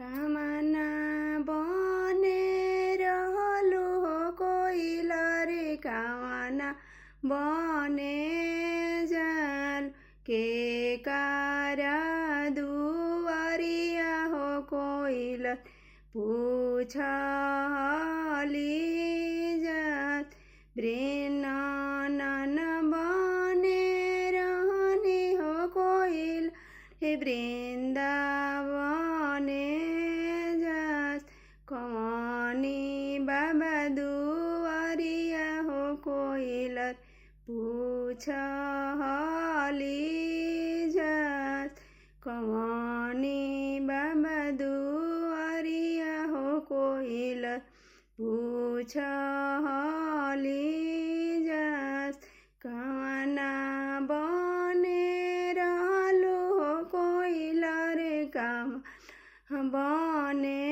कामना बने रहलु हो कोइला रे कामना बने जाल के कारा दुआरिया हो कोइला पूछली जात वृंदावन बने रहनी हो कोइला हे वृंदावने जात कमनी बाबा दुआरिया हो कोइला पूछली जात कमनी बाबा दुआरिया हो कोइला पूछली जात कामना बने रहलु हो कोइला रे काम बने